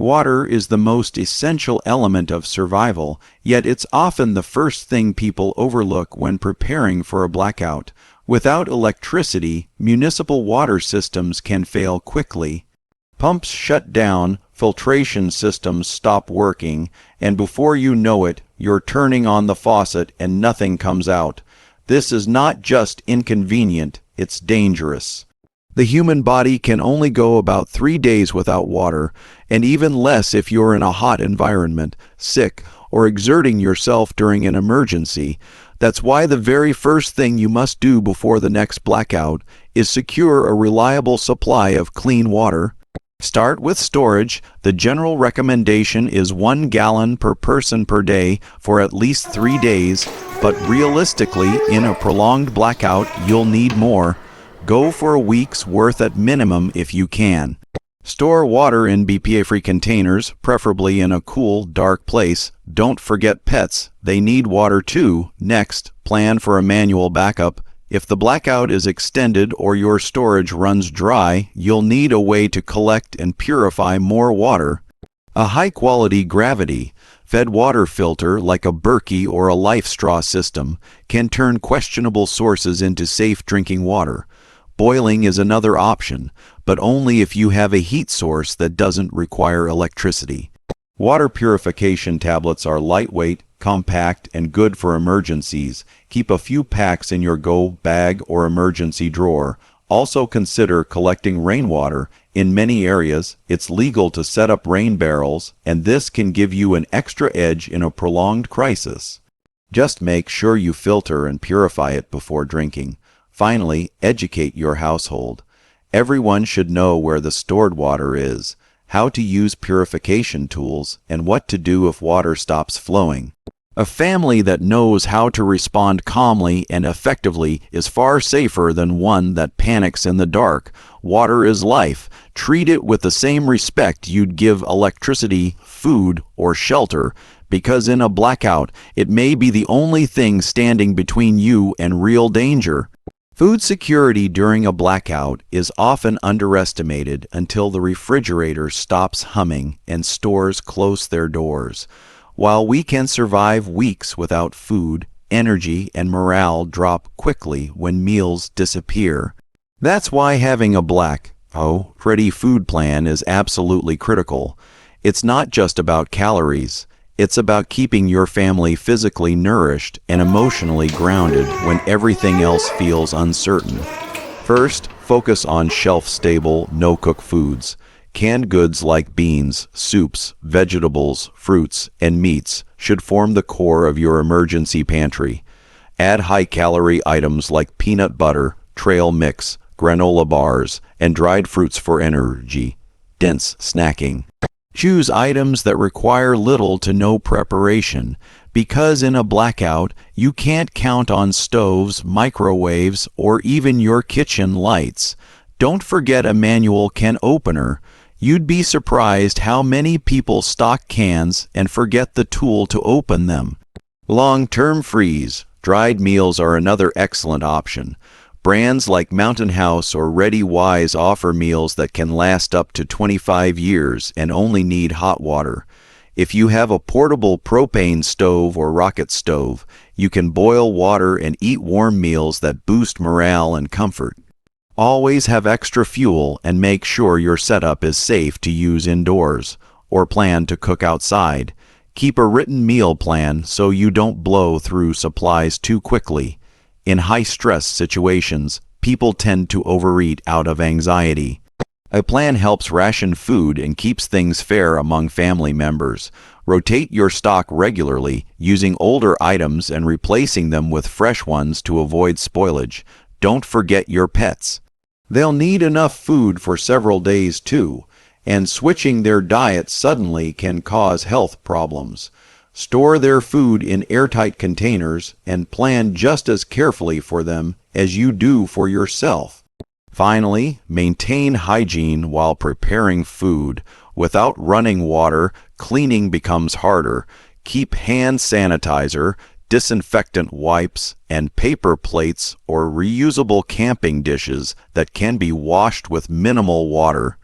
Water is the most essential element of survival, yet it's often the first thing people overlook when preparing for a blackout. Without electricity, municipal water systems can fail quickly. Pumps shut down, filtration systems stop working, and before you know it, you're turning on the faucet and nothing comes out. This is not just inconvenient, it's dangerous. The human body can only go about 3 days without water, and even less if you're in a hot environment, sick, or exerting yourself during an emergency. That's why the very first thing you must do before the next blackout is secure a reliable supply of clean water. Start with storage. The general recommendation is 1 gallon per person per day for at least 3 days, but realistically, in a prolonged blackout, you'll need more. Go for a week's worth at minimum if you can. Store water in BPA-free containers, preferably in a cool, dark place. Don't forget pets. They need water too. Next, plan for a manual backup. If the blackout is extended or your storage runs dry, you'll need a way to collect and purify more water. A high-quality gravity-fed water filter like a Berkey or a Life Straw system can turn questionable sources into safe drinking water. Boiling is another option, but only if you have a heat source that doesn't require electricity. Water purification tablets are lightweight, compact, and good for emergencies. Keep a few packs in your go bag or emergency drawer. Also consider collecting rainwater. In many areas, it's legal to set up rain barrels, and this can give you an extra edge in a prolonged crisis. Just make sure you filter and purify it before drinking. Finally, educate your household. Everyone should know where the stored water is, how to use purification tools, and what to do if water stops flowing. A family that knows how to respond calmly and effectively is far safer than one that panics in the dark. Water is life. Treat it with the same respect you'd give electricity, food, or shelter, because in a blackout, it may be the only thing standing between you and real danger. Food security during a blackout is often underestimated until the refrigerator stops humming and stores close their doors. While we can survive weeks without food, energy and morale drop quickly when meals disappear. That's why having a Blackout-ready food plan is absolutely critical. It's not just about calories. It's about keeping your family physically nourished and emotionally grounded when everything else feels uncertain. First, focus on shelf-stable, no-cook foods. Canned goods like beans, soups, vegetables, fruits, and meats should form the core of your emergency pantry. Add high-calorie items like peanut butter, trail mix, granola bars, and dried fruits for energy-dense snacking. Choose items that require little to no preparation, because in a blackout, you can't count on stoves, microwaves, or even your kitchen lights. Don't forget a manual can opener. You'd be surprised how many people stock cans and forget the tool to open them. Long-term freeze. Dried meals are another excellent option. Brands like Mountain House or Ready Wise offer meals that can last up to 25 years and only need hot water. If you have a portable propane stove or rocket stove, you can boil water and eat warm meals that boost morale and comfort. Always have extra fuel and make sure your setup is safe to use indoors, or plan to cook outside. Keep a written meal plan so you don't blow through supplies too quickly. In high-stress situations, people tend to overeat out of anxiety. A plan helps ration food and keeps things fair among family members. Rotate your stock regularly, using older items and replacing them with fresh ones to avoid spoilage. Don't forget your pets. They'll need enough food for several days too, and switching their diet suddenly can cause health problems. Store their food in airtight containers and plan just as carefully for them as you do for yourself. Finally, maintain hygiene while preparing food. Without running water, cleaning becomes harder. Keep hand sanitizer, disinfectant wipes, and paper plates or reusable camping dishes that can be washed with minimal water.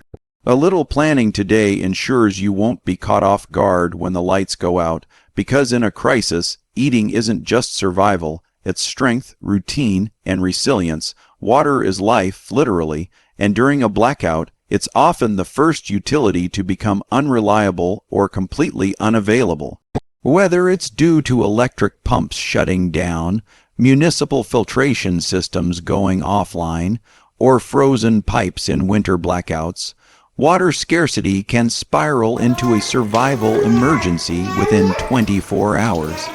A little planning today ensures you won't be caught off guard when the lights go out, because in a crisis, eating isn't just survival, it's strength, routine, and resilience. Water is life, literally, and during a blackout, it's often the first utility to become unreliable or completely unavailable. Whether it's due to electric pumps shutting down, municipal filtration systems going offline, or frozen pipes in winter blackouts, water scarcity can spiral into a survival emergency within 24 hours.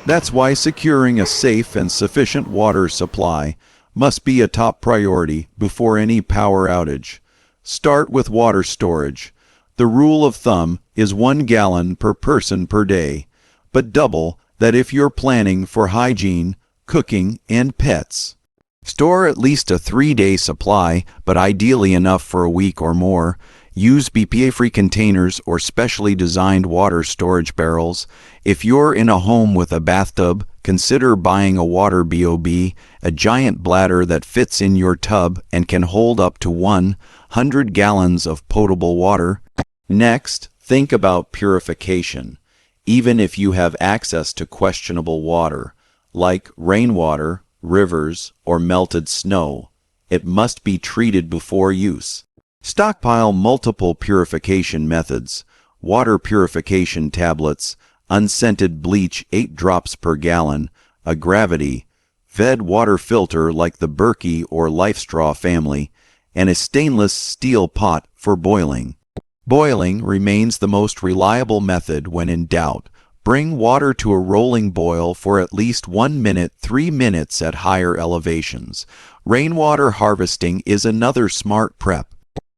That's why securing a safe and sufficient water supply must be a top priority before any power outage. Start with water storage. The rule of thumb is 1 gallon per person per day, but double that if you're planning for hygiene, cooking, and pets. Store at least a 3-day supply, but ideally enough for a week or more. Use BPA-free containers or specially designed water storage barrels. If you're in a home with a bathtub, consider buying a water BOB, a giant bladder that fits in your tub and can hold up to 100 gallons of potable water. Next, think about purification. Even if you have access to questionable water, like rainwater, rivers, or melted snow, it must be treated before use. Stockpile multiple purification methods: water purification tablets, unscented bleach 8 drops per gallon, a gravity, fed water filter like the Berkey or LifeStraw family, and a stainless steel pot for boiling. Boiling remains the most reliable method when in doubt. Bring water to a rolling boil for at least 1 minute, 3 minutes at higher elevations. Rainwater harvesting is another smart prep.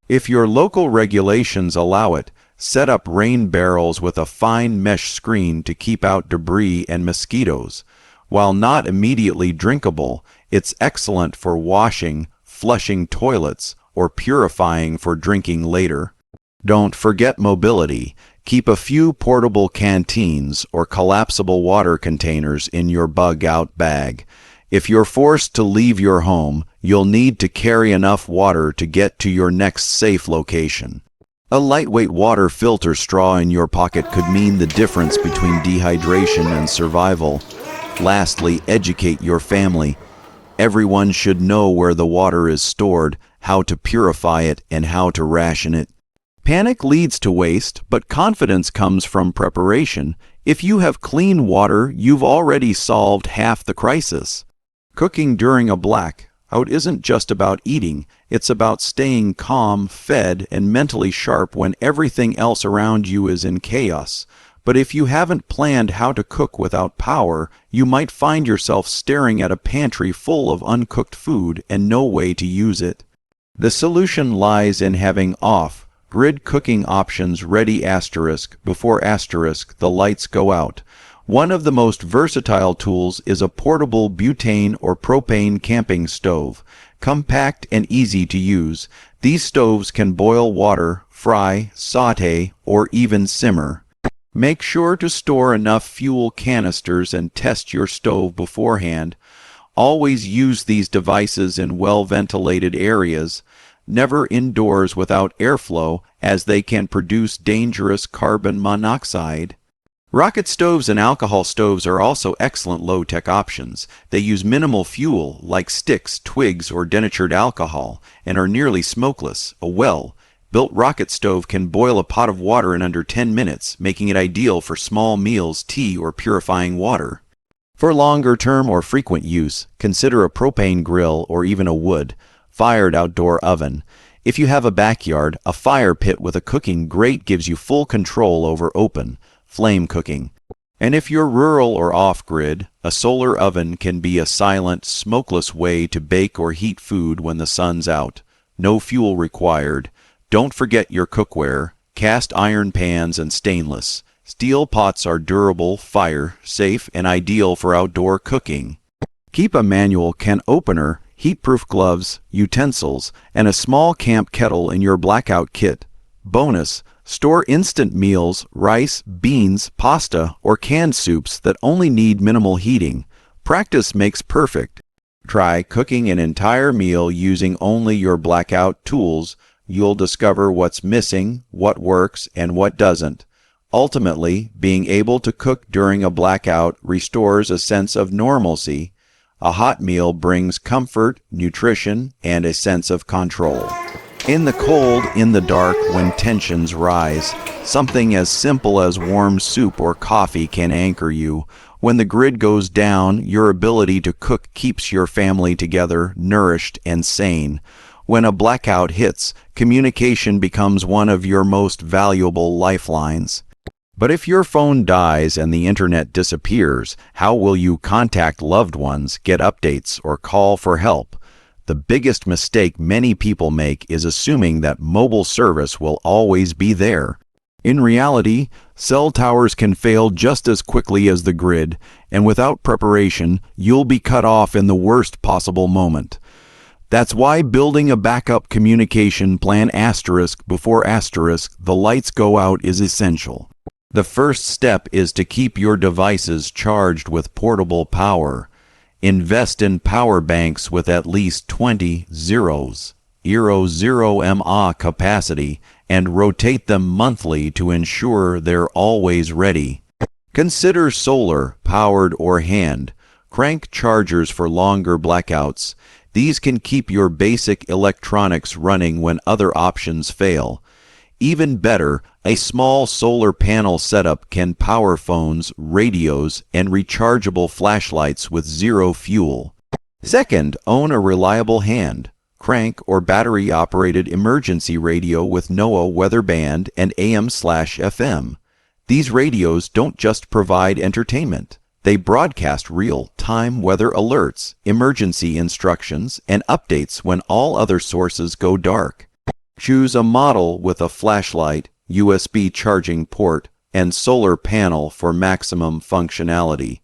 If your local regulations allow it, set up rain barrels with a fine mesh screen to keep out debris and mosquitoes. While not immediately drinkable, it's excellent for washing, flushing toilets, or purifying for drinking later. Don't forget mobility. Keep a few portable canteens or collapsible water containers in your bug-out bag. If you're forced to leave your home, you'll need to carry enough water to get to your next safe location. A lightweight water filter straw in your pocket could mean the difference between dehydration and survival. Lastly, educate your family. Everyone should know where the water is stored, how to purify it, and how to ration it. Panic leads to waste, but confidence comes from preparation. If you have clean water, you've already solved half the crisis. Cooking during a blackout isn't just about eating, it's about staying calm, fed, and mentally sharp when everything else around you is in chaos. But if you haven't planned how to cook without power, you might find yourself staring at a pantry full of uncooked food and no way to use it. The solution lies in having off-grid cooking options ready before the lights go out. One of the most versatile tools is a portable butane or propane camping stove. Compact and easy to use, these stoves can boil water, fry, saute, or even simmer. Make sure to store enough fuel canisters and test your stove beforehand. Always use these devices in well-ventilated areas, never indoors without airflow, as they can produce dangerous carbon monoxide. Rocket stoves and alcohol stoves are also excellent low-tech options. They use minimal fuel, like sticks, twigs, or denatured alcohol, and are nearly smokeless. A well-built rocket stove can boil a pot of water in under 10 minutes, making it ideal for small meals, tea, or purifying water. For longer-term or frequent use, consider a propane grill or even a wood-fired outdoor oven. If you have a backyard, a fire pit with a cooking grate gives you full control over open flame cooking. And if you're rural or off-grid, a solar oven can be a silent, smokeless way to bake or heat food when the sun's out. No fuel required. Don't forget your cookware, cast iron pans and stainless. Steel pots are durable, fire-safe, and ideal for outdoor cooking. Keep a manual can opener, heat-proof gloves, utensils, and a small camp kettle in your blackout kit. Bonus: store instant meals, rice, beans, pasta, or canned soups that only need minimal heating. Practice makes perfect. Try cooking an entire meal using only your blackout tools. you'll discover what's missing, what works, and what doesn't. Ultimately, being able to cook during a blackout restores a sense of normalcy. A hot meal brings comfort, nutrition, and a sense of control. In the cold, in the dark, when tensions rise, something as simple as warm soup or coffee can anchor you. When the grid goes down, your ability to cook keeps your family together, nourished, and sane. When a blackout hits, communication becomes one of your most valuable lifelines. But if your phone dies and the internet disappears, how will you contact loved ones, get updates, or call for help? The biggest mistake many people make is assuming that mobile service will always be there. In reality, cell towers can fail just as quickly as the grid, and without preparation, you'll be cut off in the worst possible moment. That's why building a backup communication plan before the lights go out is essential. The first step is to keep your devices charged with portable power. Invest in power banks with at least 20 0 mAh capacity and rotate them monthly to ensure they're always ready. Consider solar, powered or hand, crank chargers for longer blackouts. These can keep your basic electronics running when other options fail. Even better, a small solar panel setup can power phones, radios, and rechargeable flashlights with zero fuel. Second, own a reliable hand, crank, or battery-operated emergency radio with NOAA weather band and AM/FM. These radios don't just provide entertainment. They broadcast real-time weather alerts, emergency instructions, and updates when all other sources go dark. Choose a model with a flashlight, USB charging port, and solar panel for maximum functionality.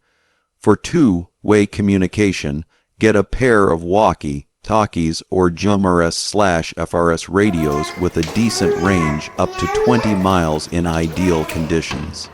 For two-way communication, get a pair of walkie-talkies or GMRS/FRS radios with a decent range up to 20 miles in ideal conditions.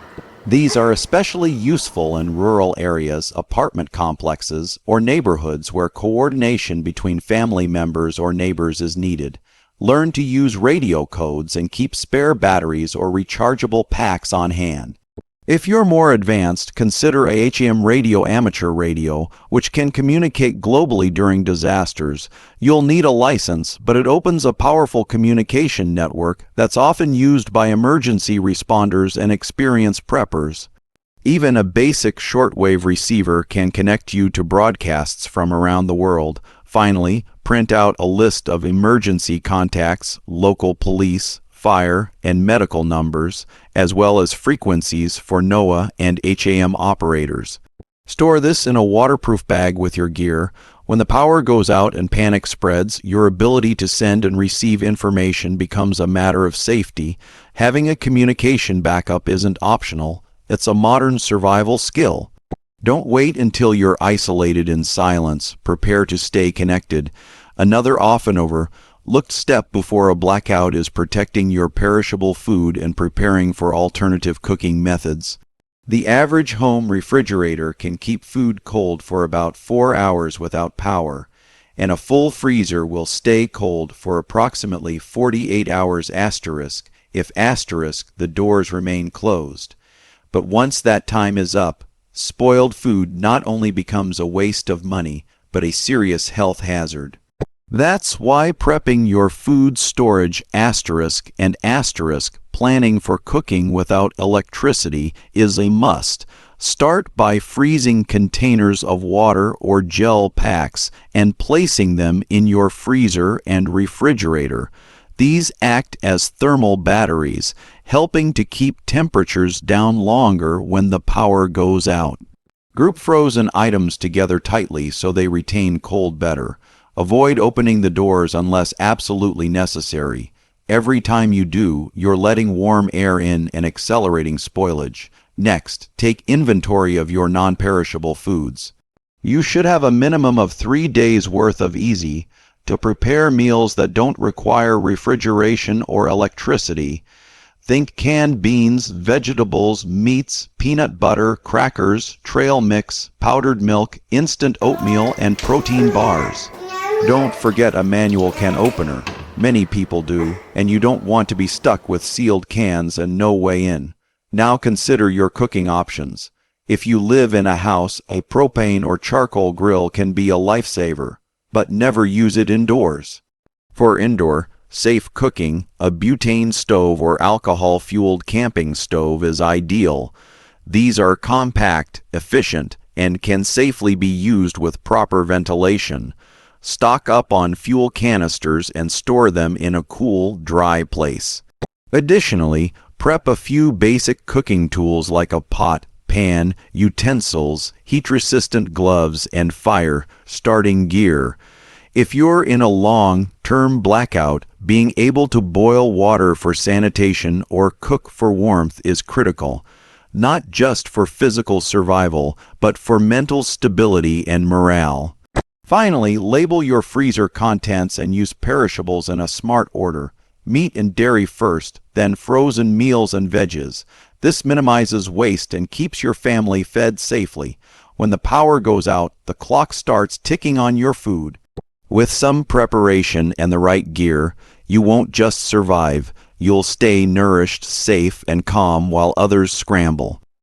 These are especially useful in rural areas, apartment complexes, or neighborhoods where coordination between family members or neighbors is needed. Learn to use radio codes and keep spare batteries or rechargeable packs on hand. If you're more advanced, consider a HM radio amateur radio, which can communicate globally during disasters. You'll need a license, but it opens a powerful communication network that's often used by emergency responders and experienced preppers. Even a basic shortwave receiver can connect you to broadcasts from around the world. Finally, print out a list of emergency contacts, local police, fire, and medical numbers, as well as frequencies for NOAA and HAM operators. Store this in a waterproof bag with your gear. When the power goes out and panic spreads, your ability to send and receive information becomes a matter of safety. Having a communication backup isn't optional. It's a modern survival skill. Don't wait until you're isolated in silence. Prepare to stay connected. Another often overlooked step before a blackout is protecting your perishable food and preparing for alternative cooking methods. The average home refrigerator can keep food cold for about 4 hours without power, and a full freezer will stay cold for approximately 48 hours if the doors remain closed. But once that time is up, spoiled food not only becomes a waste of money, but a serious health hazard. That's why prepping your food storage and planning for cooking without electricity is a must. Start by freezing containers of water or gel packs and placing them in your freezer and refrigerator. These act as thermal batteries, helping to keep temperatures down longer when the power goes out. Group frozen items together tightly so they retain cold better. Avoid opening the doors unless absolutely necessary. Every time you do, you're letting warm air in and accelerating spoilage. Next, take inventory of your non-perishable foods. You should have a minimum of 3 days' worth of easy to prepare meals that don't require refrigeration or electricity. Think canned beans, vegetables, meats, peanut butter, crackers, trail mix, powdered milk, instant oatmeal, and protein bars. Don't forget a manual can opener. Many people do, and you don't want to be stuck with sealed cans and no way in. Now consider your cooking options. If you live in a house, a propane or charcoal grill can be a lifesaver, but never use it indoors. For indoor, safe cooking, a butane stove or alcohol-fueled camping stove is ideal. These are compact, efficient, and can safely be used with proper ventilation. Stock up on fuel canisters and store them in a cool, dry place. Additionally, prep a few basic cooking tools like a pot, pan, utensils, heat-resistant gloves, and fire-starting gear. If you're in a long-term blackout, being able to boil water for sanitation or cook for warmth is critical, not just for physical survival, but for mental stability and morale. Finally, label your freezer contents and use perishables in a smart order. Meat and dairy first, then frozen meals and veggies. This minimizes waste and keeps your family fed safely. When the power goes out, the clock starts ticking on your food. With some preparation and the right gear, you won't just survive. You'll stay nourished, safe, and calm while others scramble.